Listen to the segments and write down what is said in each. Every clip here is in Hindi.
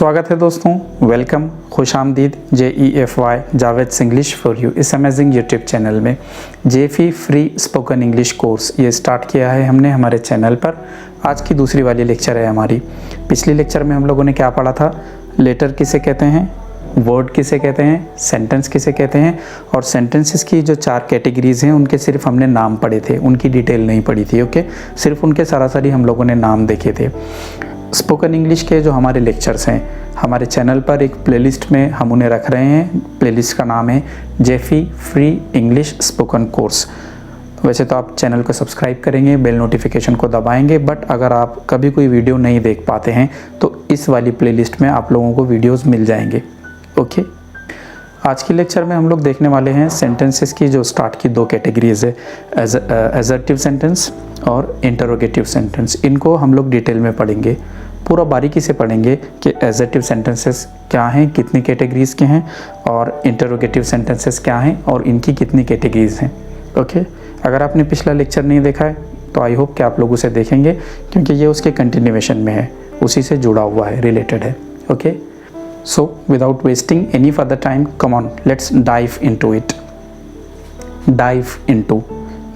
स्वागत है दोस्तों, वेलकम, खुशामदीद JEFY Javed English for you इस अमेजिंग यूट्यूब चैनल में। JEFY free spoken English course ये स्टार्ट किया है हमने हमारे चैनल पर। आज की दूसरी वाली लेक्चर है हमारी। पिछली लेक्चर में हम लोगों ने क्या पढ़ा था? लेटर किसे कहते हैं, वर्ड किसे कहते हैं, सेंटेंस किसे कहते हैं, और सेंटेंसेस की जो 4 कैटेगरीज हैं उनके सिर्फ हमने नाम पढ़े थे, उनकी डिटेल नहीं पढ़ी थी। ओके, सिर्फ उनके सरासरी हम लोगों ने नाम देखे थे। स्पोकन इंग्लिश के जो हमारे लेक्चर्स हैं हमारे चैनल पर एक प्लेलिस्ट में हम उन्हें रख रहे हैं। प्लेलिस्ट का नाम है JEFY free English spoken course. वैसे तो आप चैनल को सब्सक्राइब करेंगे, बेल नोटिफिकेशन को दबाएंगे, बट अगर आप कभी कोई वीडियो नहीं देख पाते हैं तो इस वाली प्लेलिस्ट में आप लोगों को वीडियोस मिल जाएंगे। ओके, आज की लेक्चर में हम लोग देखने वाले हैं सेंटेंसेस की जो स्टार्ट की 2 कैटेगरीज है, एजर्टिव सेंटेंस और इंटरोगेटिव सेंटेंस। इनको हम लोग डिटेल में पढ़ेंगे, पूरा बारीकी से पढ़ेंगे कि एजर्टिव सेंटेंसेस क्या हैं, कितनी कैटेगरीज के हैं, और इंटरोगेटिव सेंटेंसेस क्या हैं और इनकी कितनी कैटेगरीज हैं। ओके, अगर आपने पिछला लेक्चर नहीं देखा है तो आई होप कि आप लोग उसे देखेंगे, क्योंकि ये उसके कंटिन्यूएशन में है, उसी से जुड़ा हुआ है, रिलेटेड है। Okay, so without wasting any further time, come on, let's dive into it. dive into,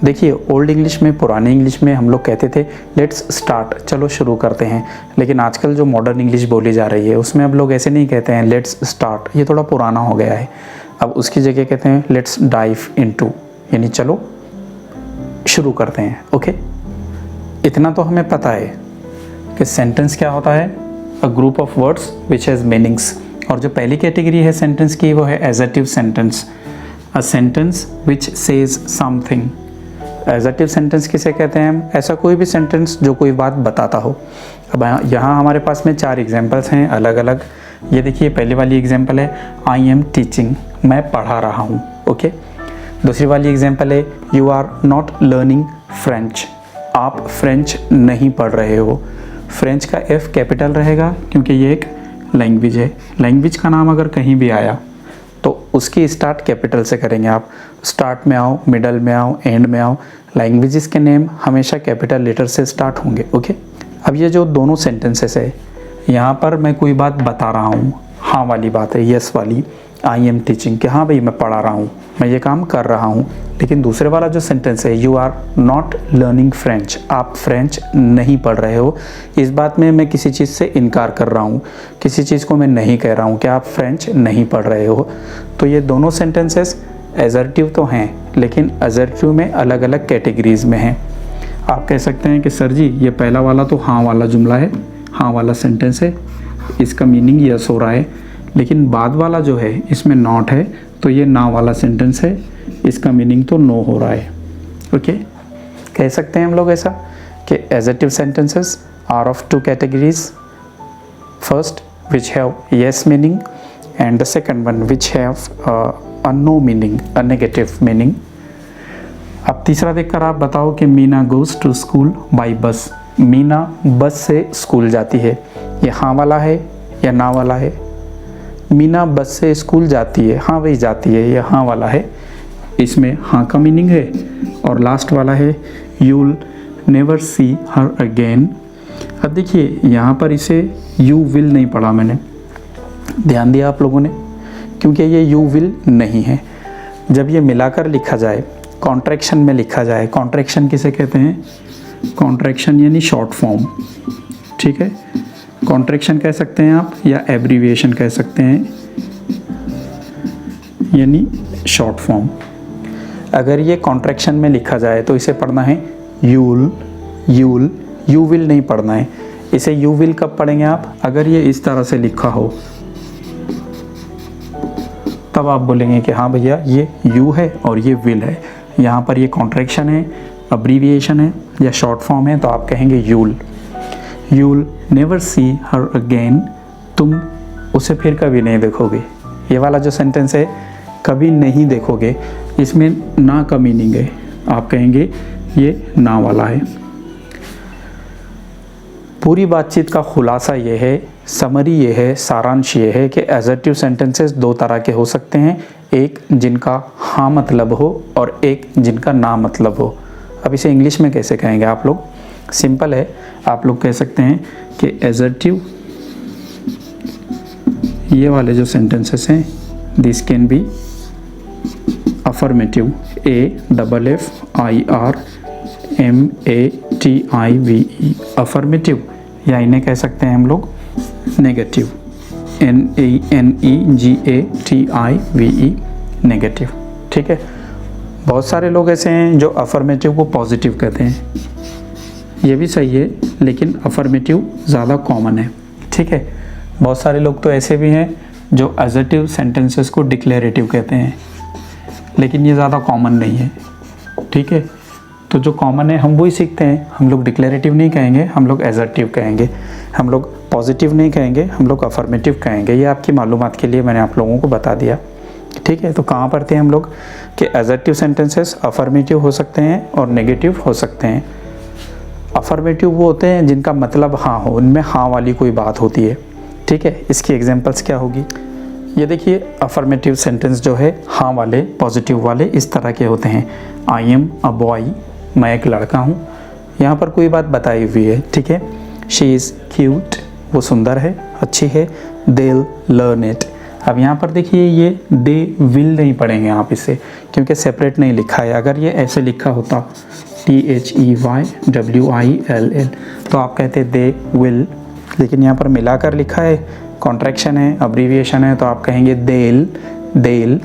देखिए ओल्ड इंग्लिश में, पुरानी इंग्लिश में हम लोग कहते थे लेट्स स्टार्ट, चलो शुरू करते हैं। लेकिन आजकल जो मॉडर्न इंग्लिश बोली जा रही है उसमें अब लोग ऐसे नहीं कहते हैं लेट्स स्टार्ट, ये थोड़ा पुराना हो गया है। अब उसकी जगह कहते हैं लेट्स डाइव इनटू, यानी चलो शुरू करते हैं। ओके, इतना तो हमें पता है कि सेंटेंस क्या होता है, a group of words which has meanings. और जो पहली कैटेगरी है सेंटेंस की वो है assertive sentence, a sentence which says something. Assertive sentence किसे कहते हैं हम? ऐसा कोई भी सेंटेंस जो कोई बात बताता हो। अब यहाँ हमारे पास में 4 एग्जाम्पल्स हैं अलग अलग। ये देखिए, पहली वाली एग्जाम्पल है आई एम टीचिंग, मैं पढ़ा रहा हूँ। ओके, दूसरी वाली एग्जाम्पल है you are not learning French, आप फ्रेंच नहीं पढ़ रहे हो। फ्रेंच का F कैपिटल रहेगा क्योंकि ये एक लैंग्वेज है। लैंग्वेज का नाम अगर कहीं भी आया तो उसकी स्टार्ट कैपिटल से करेंगे आप। स्टार्ट में आओ, मिडल में आओ, एंड में आओ, लैंग्वेजेस के नेम हमेशा कैपिटल लेटर से स्टार्ट होंगे। ओके, अब ये जो दोनों सेंटेंसेस है, यहाँ पर मैं कोई बात बता रहा हूँ, हाँ वाली बात है, यस वाली, आई एम टीचिंग, कि हाँ भाई मैं पढ़ा रहा हूँ, मैं ये काम कर रहा हूँ। लेकिन दूसरे वाला जो सेंटेंस है you are not learning French, आप फ्रेंच नहीं पढ़ रहे हो, इस बात में मैं किसी चीज़ से इनकार कर रहा हूँ, किसी चीज़ को मैं नहीं कह रहा हूँ कि आप फ्रेंच नहीं पढ़ रहे हो। तो ये दोनों सेंटेंसेस एजर्टिव तो हैं, लेकिन एजर्टिव में अलग अलग कैटेगरीज में हैं। आप कह सकते हैं कि सर जी ये पहला वाला तो हाँ वाला जुमला है, हाँ वाला सेंटेंस है, इसका मीनिंग यस हो रहा है, लेकिन बाद वाला जो है इसमें नॉट है तो ये ना वाला सेंटेंस है, इसका मीनिंग तो नो हो रहा है। ओके, कह सकते हैं हम लोग ऐसा कि assertive sentences are of 2 categories, first which have yes meaning and the second one which have a no meaning, a negative meaning. अब तीसरा देखकर आप बताओ कि Meena goes to school by bus, Meena बस से स्कूल जाती है, ये हाँ वाला है या ना वाला है? मीना बस से स्कूल जाती है, हाँ वही जाती है, ये हाँ वाला है, इसमें हाँ का मीनिंग है। और लास्ट वाला है you'll never see her again. अब देखिए यहाँ पर इसे यू विल नहीं पढ़ा मैंने, ध्यान दिया आप लोगों ने, क्योंकि ये यू विल नहीं है। जब ये मिलाकर लिखा जाए, कॉन्ट्रैक्शन में लिखा जाए, कॉन्ट्रैक्शन किसे कहते हैं? कॉन्ट्रैक्शन यानी शॉर्ट फॉर्म, ठीक है, कॉन्ट्रैक्शन कह सकते हैं आप या एब्रीविएशन कह सकते हैं, यानी शॉर्ट फॉर्म। अगर ये कॉन्ट्रैक्शन में लिखा जाए तो इसे पढ़ना है यूल, यूल, यू विल नहीं पढ़ना है। इसे यू विल कब पढ़ेंगे आप? अगर ये इस तरह से लिखा हो तब आप बोलेंगे कि हाँ भैया ये यू है और ये विल है। यहाँ पर ये कॉन्ट्रैक्शन है, अब्रीविएशन है या शॉर्ट फॉर्म है, तो आप कहेंगे you'll. You'll never see her again, तुम उसे फिर कभी नहीं देखोगे। ये वाला जो सेंटेंस है कभी नहीं देखोगे, इसमें ना का मीनिंग है, आप कहेंगे ये ना वाला है। पूरी बातचीत का खुलासा ये है, समरी ये है, सारांश ये है कि एजर्टिव सेंटेंसेस 2 तरह के हो सकते हैं, एक जिनका हाँ मतलब हो और एक जिनका ना मतलब हो। अब इसे इंग्लिश में कैसे कहेंगे आप लोग? सिंपल है, आप लोग कह सकते हैं कि एजर्टिव ये वाले जो सेंटेंसेस हैं, this can be affirmative, AFFIRMATIVE affirmative, या इन्हें कह सकते हैं हम लोग नेगेटिव, NEGATIVE नेगेटिव। ठीक है, बहुत सारे लोग ऐसे हैं जो अफर्मेटिव को पॉजिटिव कहते हैं, ये भी सही है, लेकिन अफर्मेटिव ज़्यादा कॉमन है। ठीक है, बहुत सारे लोग तो ऐसे भी हैं जो एजर्टिव सेंटेंसेस को डिक्लेरेटिव कहते हैं, लेकिन ये ज़्यादा कॉमन नहीं है। ठीक है, तो जो कॉमन है हम वही सीखते हैं। हम लोग डिक्लेरेटिव नहीं कहेंगे, हम लोग एजर्टिव कहेंगे, हम लोग पॉजिटिव नहीं कहेंगे, हम लोग अफर्मेटिव कहेंगे। ये आपकी मालूमात के लिए मैंने आप लोगों को बता दिया। ठीक है, तो कहाँ पर थे हम लोग कि एजर्टिव सेंटेंसेस अफर्मेटिव हो सकते हैं और नेगेटिव हो सकते हैं। अफर्मेटिव वो होते हैं जिनका मतलब हाँ हो, उनमें हाँ वाली कोई बात होती है। ठीक है, इसकी एग्जांपल्स क्या होगी, ये देखिए, अफर्मेटिव सेंटेंस जो है हाँ वाले, पॉजिटिव वाले इस तरह के होते हैं। आई एम अ बॉय, मैं एक लड़का हूँ, यहाँ पर कोई बात बताई हुई है। ठीक है, शी इज़ क्यूट, वो सुंदर है, अच्छी है। देल लर्न इट, अब यहाँ पर देखिए ये दे विल नहीं पढ़ेंगे आप इसे, क्योंकि सेपरेट नहीं लिखा है। अगर ये ऐसे लिखा होता THEYWILL तो आप कहते दे विल, लेकिन यहाँ पर मिलाकर लिखा है, कॉन्ट्रैक्शन है, अब्रीविएशन है, तो आप कहेंगे देल देल।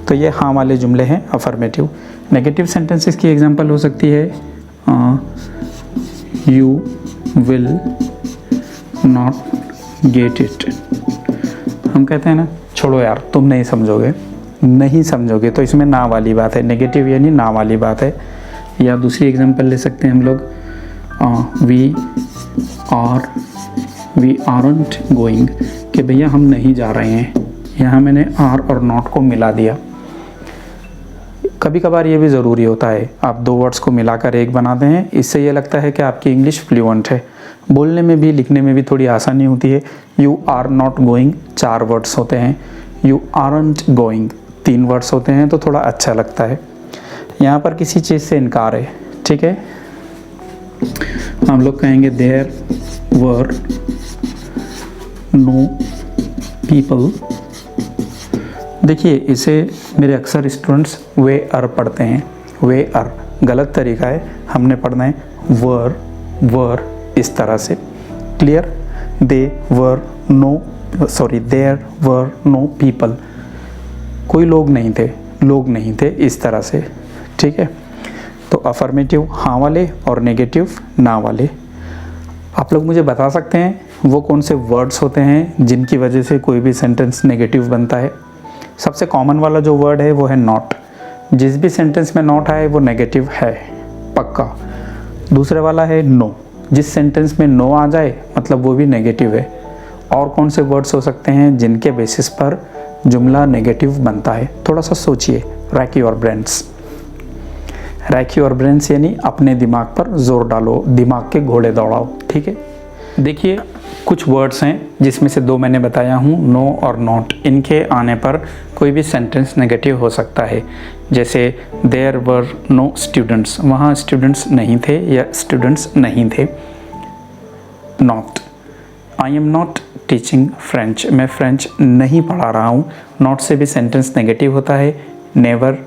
तो ये हाँ वाले जुमले हैं अफर्मेटिव। नेगेटिव सेंटेंसेस की एग्जांपल हो सकती है you will not get it. हम कहते हैं ना, छोड़ो यार तुम नहीं समझोगे, नहीं समझोगे, तो इसमें ना वाली बात है, नेगेटिव यानी ना वाली बात है। या दूसरी एग्जांपल ले सकते हैं हम लोग, वी आरंट गोइंग, कि भैया हम नहीं जा रहे हैं। यहाँ मैंने आर और नॉट को मिला दिया। कभी कभार ये भी ज़रूरी होता है, आप दो वर्ड्स को मिलाकर एक बनाते हैं, इससे ये लगता है कि आपकी इंग्लिश फ्लुएंट है, बोलने में भी लिखने में भी थोड़ी आसानी होती है। You are not going 4 words होते हैं, यू आरंट गोइंग 3 वर्ड्स होते हैं, तो थोड़ा अच्छा लगता है। यहाँ पर किसी चीज़ से इनकार है। ठीक है, हम लोग कहेंगे देयर वर नो पीपल। देखिए, इसे मेरे अक्सर स्टूडेंट्स वे आर पढ़ते हैं, वे आर गलत तरीका है, हमने पढ़ना है वर इस तरह से। Clear, there were no people, कोई लोग नहीं थे इस तरह से। ठीक है, तो अफर्मेटिव हाँ वाले और नेगेटिव ना वाले। आप लोग मुझे बता सकते हैं वो कौन से वर्ड्स होते हैं जिनकी वजह से कोई भी सेंटेंस नेगेटिव बनता है? सबसे कॉमन वाला जो वर्ड है वो है नॉट। जिस भी सेंटेंस में नॉट आए वो नेगेटिव है पक्का। दूसरे वाला है नो, जिस सेंटेंस में नो आ जाए मतलब वो भी नेगेटिव है। और कौन से वर्ड्स हो सकते हैं जिनके बेसिस पर जुमला नेगेटिव बनता है? थोड़ा सा सोचिए, रैक योर ब्रेन्स यानी अपने दिमाग पर जोर डालो, दिमाग के घोड़े दौड़ाओ। ठीक है, देखिए कुछ वर्ड्स हैं जिसमें से 2 मैंने बताया हूँ, नो और नॉट। इनके आने पर कोई भी सेंटेंस नेगेटिव हो सकता है। जैसे देयर वर नो स्टूडेंट्स, वहाँ स्टूडेंट्स नहीं थे या स्टूडेंट्स नहीं थे। Not, I am not teaching French, मैं फ्रेंच नहीं पढ़ा रहा हूँ। नॉट से भी सेंटेंस नेगेटिव होता है। नेवर,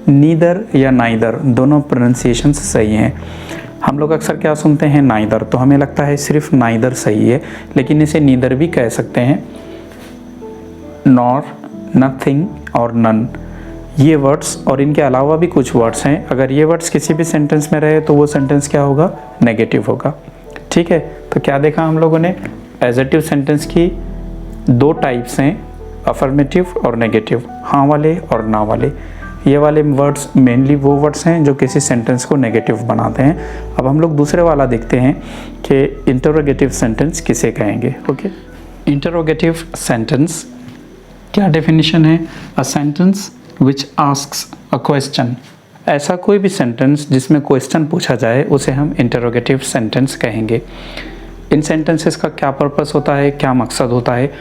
नीदर या नाइदर, दोनों प्रोनाउंसिएशंस सही हैं। हम लोग अक्सर क्या सुनते हैं नाइदर, तो हमें लगता है सिर्फ नाइदर सही है, लेकिन इसे नीदर भी कह सकते हैं। नॉर, नथिंग और नन, ये वर्ड्स और इनके अलावा भी कुछ वर्ड्स हैं। अगर ये वर्ड्स किसी भी सेंटेंस में रहे तो वो सेंटेंस क्या होगा? नेगेटिव होगा। ठीक है, तो क्या देखा हम लोगों ने? एडजेक्टिव सेंटेंस की 2 टाइप्स हैं, अफर्मेटिव और नेगेटिव, हाँ वाले और ना वाले। ये वाले वर्ड्स मेनली वो वर्ड्स हैं जो किसी सेंटेंस को नेगेटिव बनाते हैं। अब हम लोग दूसरे वाला देखते हैं कि इंटरोगेटिव सेंटेंस किसे कहेंगे। ओके, इंटरोगेटिव सेंटेंस क्या डेफिनेशन है? A sentence which asks a question, ऐसा कोई भी सेंटेंस जिसमें क्वेश्चन पूछा जाए उसे हम इंटरोगेटिव सेंटेंस कहेंगे। इन सेंटेंसेस का क्या पर्पस होता है, क्या मकसद होता है,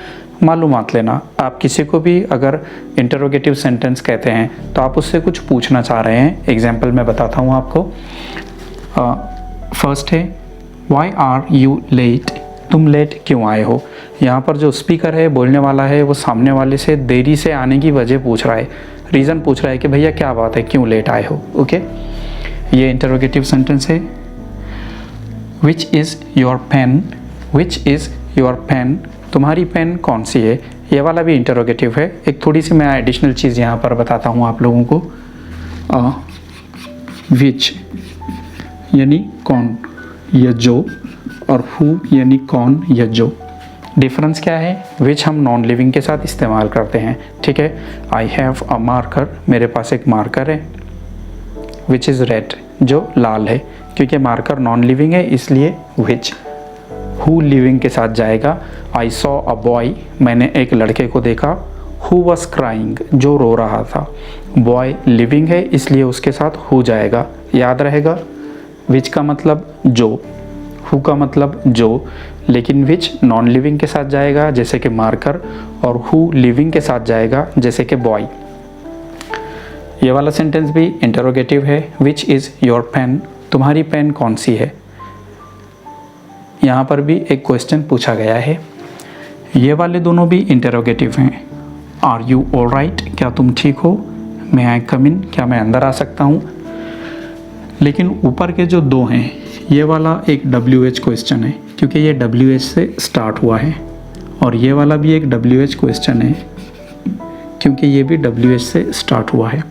मालूमात लेना। आप किसी को भी अगर इंटरोगेटिव सेंटेंस कहते हैं तो आप उससे कुछ पूछना चाह रहे हैं। एग्जाम्पल मैं बताता हूँ आपको। फर्स्ट है व्हाई आर यू लेट, तुम लेट क्यों आए हो। यहाँ पर जो स्पीकर है, बोलने वाला है, वो सामने वाले से देरी से आने की वजह पूछ रहा है, रीज़न पूछ रहा है कि भैया क्या बात है, क्यों लेट आए हो। ओके, ये इंटरोगेटिव सेंटेंस है। Which is your pen, which is your pen, तुम्हारी पेन कौन सी है। ये वाला भी इंटरोगेटिव है। एक थोड़ी सी मैं एडिशनल चीज़ यहाँ पर बताता हूँ आप लोगों को। विच यानी कौन या जो, और हु यानी कौन या जो। डिफरेंस क्या है, विच हम नॉन लिविंग के साथ इस्तेमाल करते हैं, ठीक है। आई हैव अ मार्कर, मेरे पास एक मार्कर है। विच इज़ रेड, जो लाल है, क्योंकि मार्कर नॉन लिविंग है इसलिए विच। हु लिविंग के साथ जाएगा। आई सॉ अ बॉय, मैंने एक लड़के को देखा। हु वॉज क्राइंग, जो रो रहा था। बॉय लिविंग है इसलिए उसके साथ हु जाएगा, याद रहेगा। विच का मतलब जो, हु का मतलब जो, लेकिन विच नॉन लिविंग के साथ जाएगा जैसे कि मार्कर, और हु लिविंग के साथ जाएगा जैसे कि बॉय। ये वाला सेंटेंस भी इंटरोगेटिव है। विच इज़ योर पेन, तुम्हारी पेन कौन सी है। यहाँ पर भी एक क्वेश्चन पूछा गया है। ये वाले दोनों भी इंटरोगेटिव हैं। आर यू ऑल राइट, क्या तुम ठीक हो। मे आई कम इन, क्या मैं अंदर आ सकता हूँ। लेकिन ऊपर के जो दो हैं, ये वाला एक WH क्वेश्चन है क्योंकि ये WH से स्टार्ट हुआ है, और ये वाला भी एक WH क्वेश्चन है क्योंकि ये भी WH से स्टार्ट हुआ है।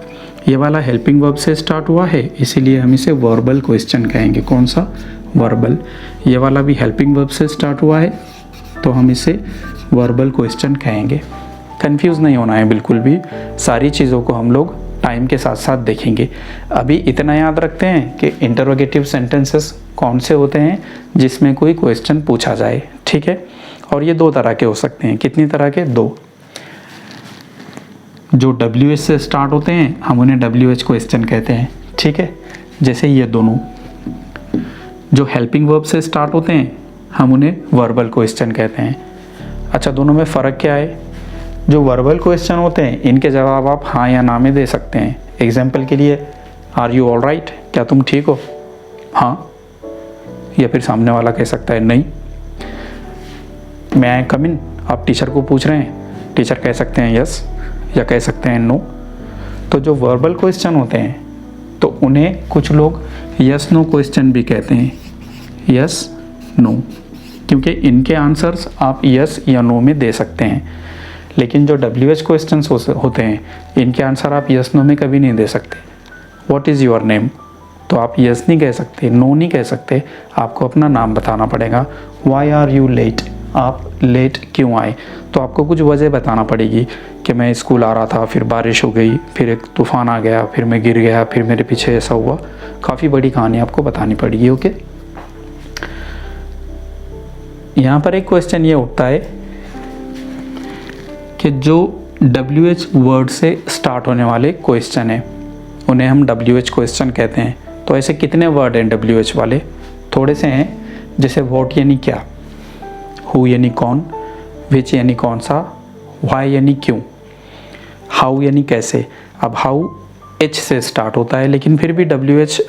ये वाला हेल्पिंग वर्ब से स्टार्ट हुआ है इसीलिए हम इसे वर्बल क्वेश्चन कहेंगे। कौन सा, वर्बल। ये वाला भी हेल्पिंग वर्ब से स्टार्ट हुआ है तो हम इसे वर्बल क्वेश्चन कहेंगे। कंफ्यूज नहीं होना है बिल्कुल भी, सारी चीज़ों को हम लोग टाइम के साथ साथ देखेंगे। अभी इतना याद रखते हैं कि इंटरोगेटिव सेंटेंसेस कौन से होते हैं जिसमें कोई क्वेश्चन पूछा जाए, ठीक है। और ये दो तरह के हो सकते हैं। कितनी तरह के, दो। जो WH से स्टार्ट होते हैं हम उन्हें WH क्वेश्चन कहते हैं, ठीक है। जैसे ये दोनों जो हेल्पिंग वर्ब से स्टार्ट होते हैं हम उन्हें वर्बल क्वेश्चन कहते हैं। अच्छा, दोनों में फ़र्क क्या है। जो वर्बल क्वेश्चन होते हैं इनके जवाब आप हाँ या ना में दे सकते हैं। एग्जाम्पल के लिए, आर यू ऑल राइट, क्या तुम ठीक हो, हाँ, या फिर सामने वाला कह सकता है नहीं। मे आई कम इन, आप टीचर को पूछ रहे हैं, टीचर कह सकते हैं यस या कह सकते हैं नो। तो जो वर्बल क्वेश्चन होते हैं तो उन्हें कुछ लोग यस नो क्वेश्चन भी कहते हैं, यस नो, क्योंकि इनके आंसर्स आप यस या नो में दे सकते हैं। लेकिन जो WH क्वेश्चंस होते हैं इनके आंसर आप यस नो में कभी नहीं दे सकते। व्हाट इज़ योर नेम, तो आप यस नहीं कह सकते, नो नहीं कह सकते, आपको अपना नाम बताना पड़ेगा। वाई आर यू लेट, आप लेट क्यों आए, तो आपको कुछ वजह बताना पड़ेगी कि मैं स्कूल आ रहा था, फिर बारिश हो गई, फिर एक तूफ़ान आ गया, फिर मैं गिर गया, फिर मेरे पीछे ऐसा हुआ। काफ़ी बड़ी कहानी आपको बतानी पड़ेगी। ओके, यहाँ पर एक क्वेश्चन ये उठता है कि जो WH वर्ड से स्टार्ट होने वाले क्वेश्चन हैं उन्हें हम WH क्वेश्चन कहते हैं। तो ऐसे कितने वर्ड हैं WH वाले, थोड़े से हैं। जैसे व्हाट यानी क्या, हु यानी कौन, विच यानी कौन सा, व्हाई यानी क्यों, हाउ यानी कैसे। अब हाउ H से स्टार्ट होता है लेकिन फिर भी WH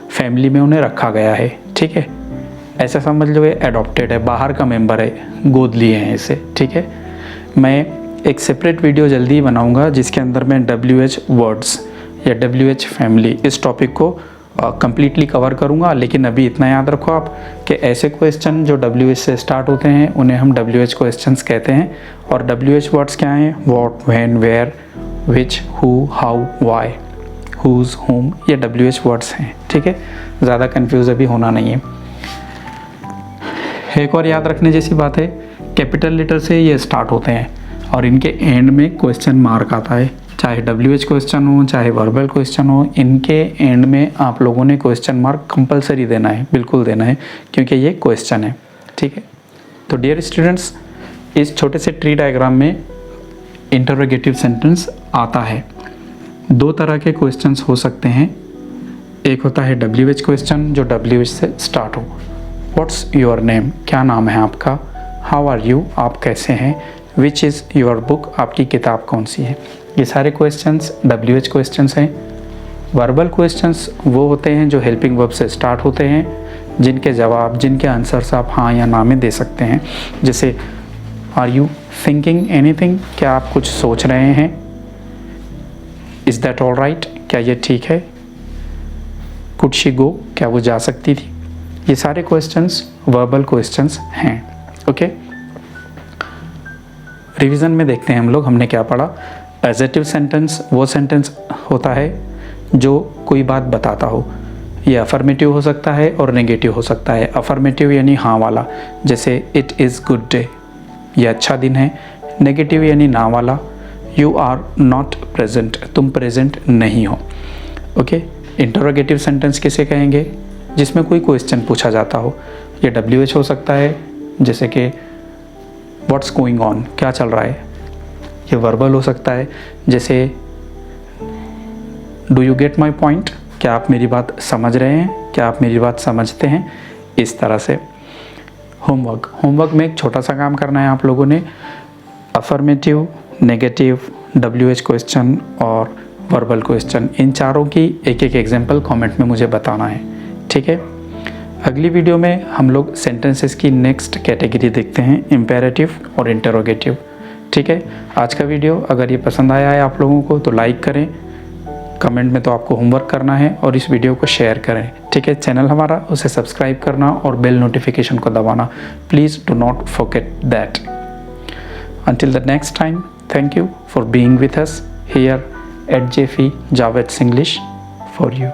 फैमिली में उन्हें रखा गया है, ठीक है। ऐसा समझ लो ये एडॉप्टेड है, बाहर का मेंबर है, गोद लिए हैं इसे, ठीक है। मैं एक सेपरेट वीडियो जल्दी ही बनाऊंगा जिसके अंदर मैं WH वर्ड्स या WH फैमिली इस टॉपिक को कंप्लीटली कवर करूंगा। लेकिन अभी इतना याद रखो आप कि ऐसे क्वेश्चन जो WH से स्टार्ट होते हैं उन्हें हम WH क्वेश्चंस कहते हैं। और WH वर्ड्स क्या हैं, what, when, where, which, who, how, why, whose, whom, ये WH वर्ड्स हैं, ठीक है। ज़्यादा कंफ्यूज अभी होना नहीं है। एक और याद रखने जैसी बात है, कैपिटल लेटर से ये स्टार्ट होते हैं और इनके एंड में क्वेश्चन मार्क आता है। चाहे WH क्वेश्चन हो चाहे वर्बल क्वेश्चन हो, इनके एंड में आप लोगों ने क्वेश्चन मार्क कंपलसरी देना है, बिल्कुल देना है, क्योंकि ये क्वेश्चन है, ठीक है। तो डियर स्टूडेंट्स, इस छोटे से ट्री डायग्राम में इंटरोगेटिव सेंटेंस आता है। दो तरह के क्वेश्चंस हो सकते हैं। एक होता है WH क्वेश्चन जो WH से स्टार्ट हो। व्हाट्स योर नेम, क्या नाम है आपका। हाउ आर यू, आप कैसे हैं। विच इज़ योर बुक, आपकी किताब कौन सी है। ये सारे क्वेश्चंस WH क्वेश्चंस हैं। वर्बल क्वेश्चंस वो होते हैं जो हेल्पिंग वर्ब से स्टार्ट होते हैं, जिनके जवाब, जिनके आंसर्स आप हाँ या ना में दे सकते हैं। जैसे आर यू थिंकिंग एनीथिंग, क्या आप कुछ सोच रहे हैं? इज़ दैट ऑल राइट, क्या ये ठीक है? कुड शी गो, क्या वो जा सकती थी? ये सारे क्वेश्चंस वर्बल क्वेश्चंस हैं। ओके, रिवीजन में देखते हैं हम लोग, हमने क्या पढ़ा। एडजेक्टिव सेंटेंस वो सेंटेंस होता है जो कोई बात बताता हो। ये अफर्मेटिव हो सकता है और नेगेटिव हो सकता है। अफर्मेटिव यानी हाँ वाला, जैसे इट इज़ गुड डे, ये अच्छा दिन है। नेगेटिव यानी ना वाला, यू आर नॉट प्रेजेंट, तुम प्रेजेंट नहीं हो। ओके, इंटरोगेटिव सेंटेंस किसे कहेंगे? जिसमें कोई क्वेश्चन पूछा जाता हो। ये WH हो सकता है, जैसे कि व्हाट्स गोइंग ऑन, क्या चल रहा है। ये वर्बल हो सकता है, जैसे do you get my point, क्या आप मेरी बात समझ रहे हैं, क्या आप मेरी बात समझते हैं, इस तरह से। होमवर्क में एक छोटा सा काम करना है आप लोगों ने। अफर्मेटिव, नेगेटिव, WH क्वेश्चन और वर्बल क्वेश्चन, इन चारों की एक एक एग्जाम्पल कमेंट में मुझे बताना है, ठीक है। अगली वीडियो में हम लोग सेंटेंसेस की नेक्स्ट कैटेगरी देखते हैं, इम्पेरेटिव और इंटरोगेटिव, ठीक है। आज का वीडियो अगर ये पसंद आया है आप लोगों को तो लाइक करें, कमेंट में तो आपको होमवर्क करना है, और इस वीडियो को शेयर करें, ठीक है। चैनल हमारा, उसे सब्सक्राइब करना और बेल नोटिफिकेशन को दबाना, please do not forget that. Until the next time, thank you for being with us here at JFE Javeds English for you.